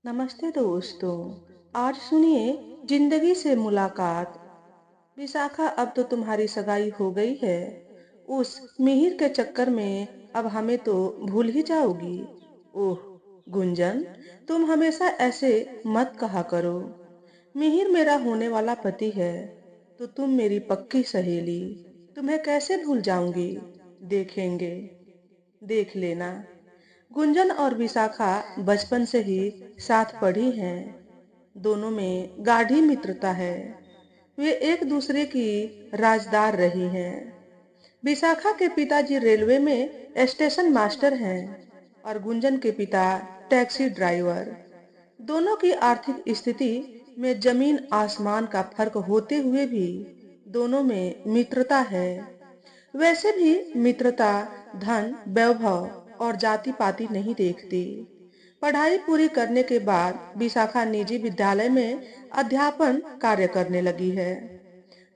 नमस्ते दोस्तों। आज सुनिए, जिंदगी से मुलाकात। विशाखा, अब तो तुम्हारी सगाई हो गई है। उस मिहिर के चक्कर में अब हमें तो भूल ही जाओगी। ओह गुंजन, तुम हमेशा ऐसे मत कहा करो। मिहिर मेरा होने वाला पति है, तो तुम मेरी पक्की सहेली। तुम्हें कैसे भूल जाऊंगी। देखेंगे, देख लेना। गुंजन और विशाखा बचपन से ही साथ पढ़ी हैं। दोनों में गाढ़ी मित्रता है। वे एक दूसरे की राजदार रही हैं। विशाखा के पिताजी रेलवे में स्टेशन मास्टर हैं और गुंजन के पिता टैक्सी ड्राइवर। दोनों की आर्थिक स्थिति में जमीन आसमान का फर्क होते हुए भी दोनों में मित्रता है। वैसे भी मित्रता धन, वैभव और जाति पाति नहीं देखती। पढ़ाई पूरी करने के बाद विशाखा निजी विद्यालय में अध्यापन कार्य करने लगी है।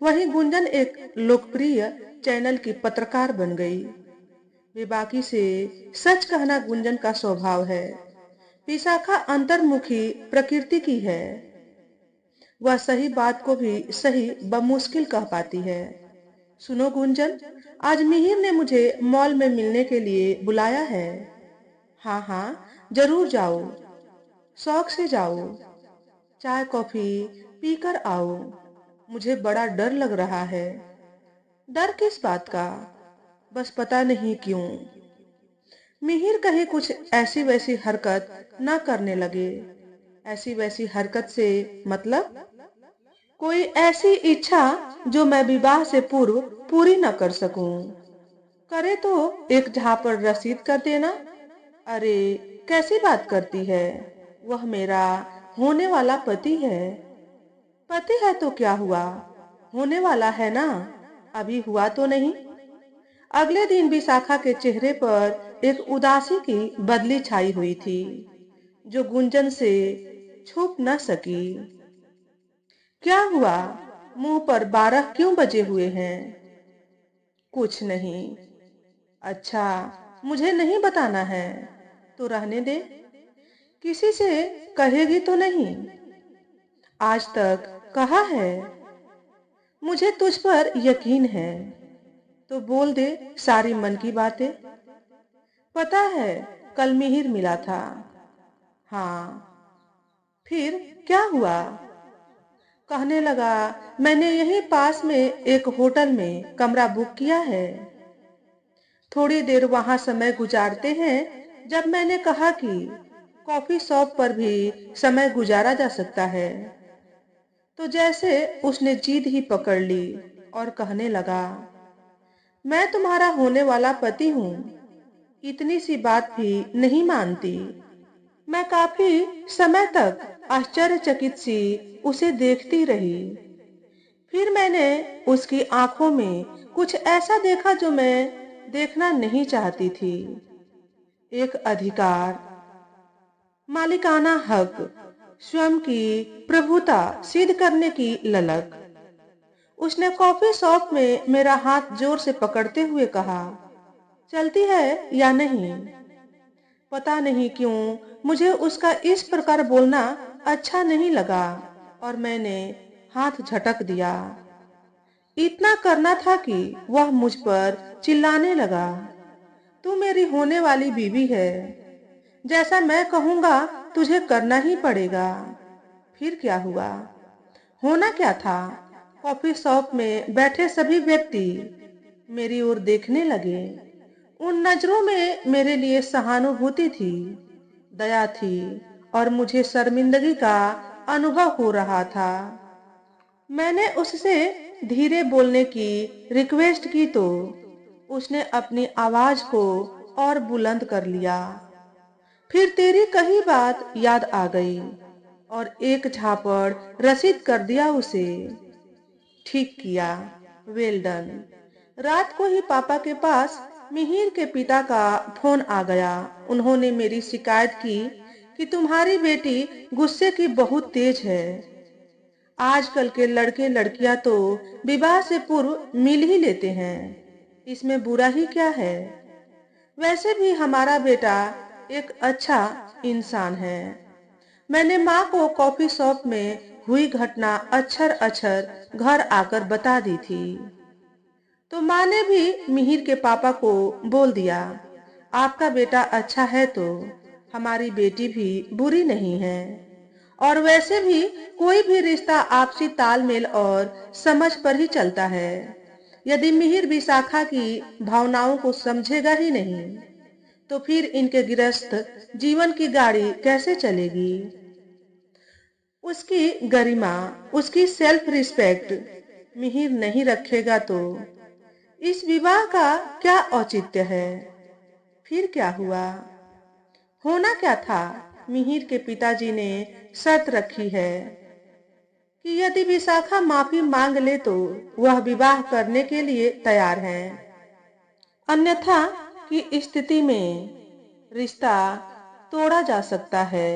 वहीं गुंजन एक लोकप्रिय चैनल की पत्रकार बन गई। बेबाकी से सच कहना गुंजन का स्वभाव है। विशाखा अंतर्मुखी प्रकृति की है। वह सही बात को भी सही बमुश्किल कह पाती है। सुनो गुंजन, आज मिहिर ने मुझे मॉल में मिलने के लिए बुलाया है। हाँ हाँ, जरूर जाओ, शौक से जाओ। चाय कॉफी पीकर आओ। मुझे बड़ा डर लग रहा है। डर किस बात का? बस पता नहीं क्यों। मिहिर कहीं कुछ ऐसी वैसी हरकत न करने लगे। ऐसी वैसी हरकत से मतलब कोई ऐसी इच्छा जो मैं विवाह से पूर्व पूरी न कर सकूं। करे तो एक झापड़ रसीद कर देना। अरे, कैसी बात करती है। वह मेरा होने वाला पति है। पति है तो क्या हुआ, होने वाला है ना। अभी हुआ तो नहीं। अगले दिन विशाखा के चेहरे पर एक उदासी की बदली छाई हुई थी, जो गुंजन से छुप न सकी। क्या हुआ, मुंह पर 12 क्यों बजे हुए हैं? कुछ नहीं। अच्छा, मुझे नहीं बताना है तो रहने दे। किसी से कहेगी तो नहीं? आज तक कहा है। मुझे तुझ पर यकीन है, तो बोल दे सारी मन की बातें। पता है, कल मिहिर मिला था। हाँ, फिर क्या हुआ? कहने लगा मैंने यहीं पास में एक होटल में कमरा बुक किया है, थोड़ी देर वहां समय गुजारते हैं। जब मैंने कहा कि कॉफी शॉप पर भी समय गुजारा जा सकता है, तो जैसे उसने जिद ही पकड़ ली और कहने लगा मैं तुम्हारा होने वाला पति हूँ। इतनी सी बात भी नहीं मानती। मैं काफी समय तक आश्चर्यचकित सी उसे देखती रही। फिर मैंने उसकी आंखों में कुछ ऐसा देखा जो मैं देखना नहीं चाहती थी। एक अधिकार, मालिकाना हक, स्वयं की प्रभुता सिद्ध करने की ललक। उसने कॉफी शॉप में मेरा हाथ जोर से पकड़ते हुए कहा, चलती है या नहीं। पता नहीं क्यों मुझे उसका इस प्रकार बोलना अच्छा नहीं लगा और मैंने हाथ झटक दिया। इतना करना था कि वह मुझ पर चिल्लाने लगा, तू मेरी होने वाली बीवी है, जैसा मैं कहूंगा तुझे करना ही पड़ेगा। फिर क्या हुआ? होना क्या था? कॉफी शॉप में बैठे सभी व्यक्ति मेरी ओर देखने लगे। उन नजरों में मेरे लिए सहानुभूति थी, दया थी और मुझे शर्मिंदगी का अनुभव हो रहा था। मैंने उससे धीरे बोलने की रिक्वेस्ट की तो उसने अपनी आवाज को और बुलंद कर लिया। फिर तेरी कही बात याद आ गई और एक झापड़ रसीद कर दिया उसे। ठीक किया, वेल डन। रात को ही पापा के पास मिहिर के पिता का फोन आ गया। उन्होंने मेरी शिकायत की कि तुम्हारी बेटी गुस्से की बहुत तेज है। आजकल के लड़के लड़कियां तो विवाह से पूर्व मिल ही लेते हैं, इसमें बुरा ही क्या है। वैसे भी हमारा बेटा एक अच्छा इंसान है। मैंने माँ को कॉफी शॉप में हुई घटना अक्षर अक्षर घर आकर बता दी थी। तो माँ ने भी मिहिर के पापा को बोल दिया, आपका बेटा अच्छा है तो हमारी बेटी भी बुरी नहीं है। और वैसे भी कोई भी रिश्ता आपसी तालमेल और समझ पर ही चलता है। यदि मिहिर विशाखा की भावनाओं को समझेगा ही नहीं, तो फिर इनके गृहस्थ जीवन की गाड़ी कैसे चलेगी? उसकी गरिमा, उसकी सेल्फ रिस्पेक्ट मिहिर नहीं रखेगा तो इस विवाह का क्या औचित्य है? फिर क्या हुआ? होना क्या था? मिहिर के पिताजी ने शर्त रखी है कि यदि विशाखा माफी मांग ले तो वह विवाह करने के लिए तैयार है, अन्यथा की स्थिति में रिश्ता तोड़ा जा सकता है।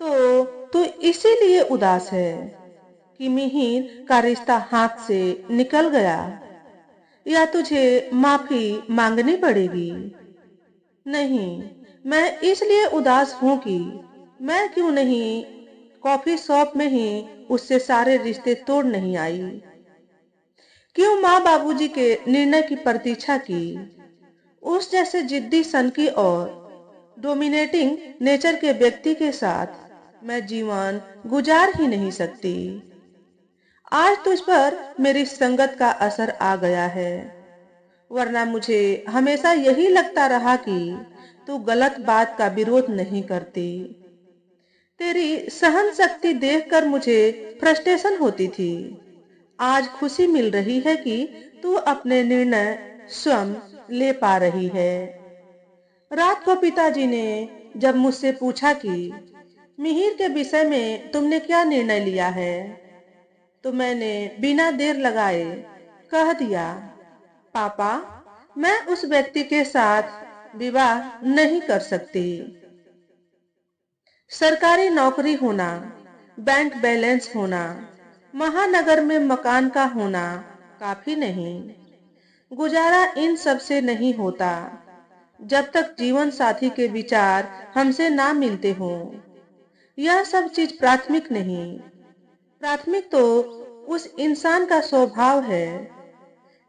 तो इसीलिए उदास है कि मिहिर का रिश्ता हाथ से निकल गया, या तुझे माफी मांगनी पड़ेगी? नहीं, मैं इसलिए उदास हूं कि मैं क्यों नहीं कॉफी शॉप में ही उससे सारे रिश्ते तोड़ नहीं आई। क्यों माँ बाबूजी के निर्णय की प्रतीक्षा की? उस जैसे जिद्दी सनकी और डोमिनेटिंग नेचर के व्यक्ति के साथ मैं जीवन गुजार ही नहीं सकती। आज तुझ पर मेरी संगत का असर आ गया है, वरना मुझे हमेशा यही लगता रहा कि तू गलत बात का विरोध नहीं करती। तेरी सहन शक्ति देखकर मुझे फ्रस्ट्रेशन होती थी। आज खुशी मिल रही है कि तू अपने निर्णय स्वयं ले पा रही है। रात को पिताजी ने जब मुझसे पूछा कि मिहिर के विषय में तुमने क्या निर्णय लिया है, तो मैंने बिना देर लगाए कह दिया, पापा, मैं उस व्यक्ति के साथ विवाह नहीं कर सकती। सरकारी नौकरी होना, बैंक बैलेंस होना, महानगर में मकान का होना काफी नहीं। गुजारा इन सब से नहीं होता जब तक जीवन साथी के विचार हमसे ना मिलते हों। यह सब चीज प्राथमिक नहीं, प्राथमिक तो उस इंसान का स्वभाव है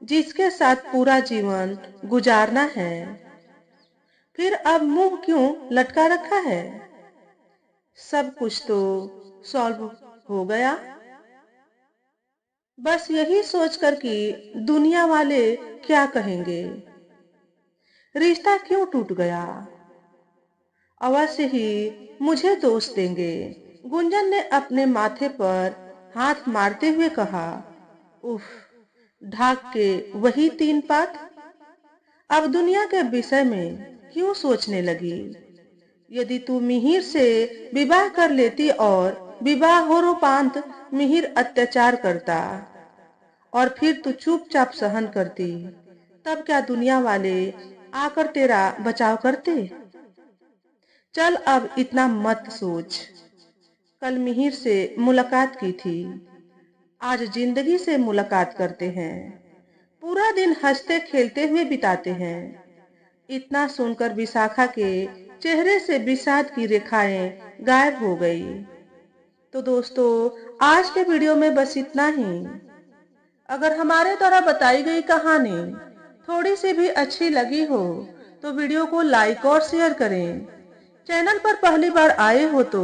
जिसके साथ पूरा जीवन गुजारना है। फिर अब मुंह क्यों लटका रखा है? सब कुछ तो सॉल्व हो गया। बस यही सोचकर कि दुनिया वाले क्या कहेंगे, रिश्ता क्यों टूट गया, अवश्य ही मुझे दोष देंगे। गुंजन ने अपने माथे पर हाथ मारते हुए कहा, उफ, ढाक के वही तीन पात। अब दुनिया के विषय में क्यों सोचने लगी? यदि तू मिहिर से विवाह कर लेती और विवाह होरोपंत मिहिर अत्याचार करता और फिर तू चुपचाप सहन करती, तब क्या दुनिया वाले आकर तेरा बचाव करते? चल अब इतना मत सोच। कल मिहिर से मुलाकात की थी, आज जिंदगी से मुलाकात करते हैं। पूरा दिन हंसते खेलते हुए बिताते हैं। इतना सुनकर विशाखा के चेहरे से विषाद की रेखाएं गायब हो गई। तो दोस्तों, आज के वीडियो में बस इतना ही। अगर हमारे द्वारा बताई गई कहानी थोड़ी सी भी अच्छी लगी हो तो वीडियो को लाइक और शेयर करें। चैनल पर पहली बार आए हो तो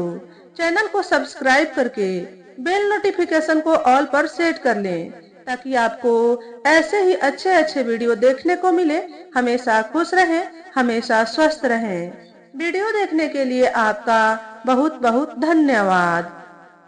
चैनल को सब्सक्राइब करके बेल नोटिफिकेशन को ऑल पर सेट कर लें, ताकि आपको ऐसे ही अच्छे अच्छे वीडियो देखने को मिले। हमेशा खुश रहें, हमेशा स्वस्थ रहें। वीडियो देखने के लिए आपका बहुत बहुत धन्यवाद।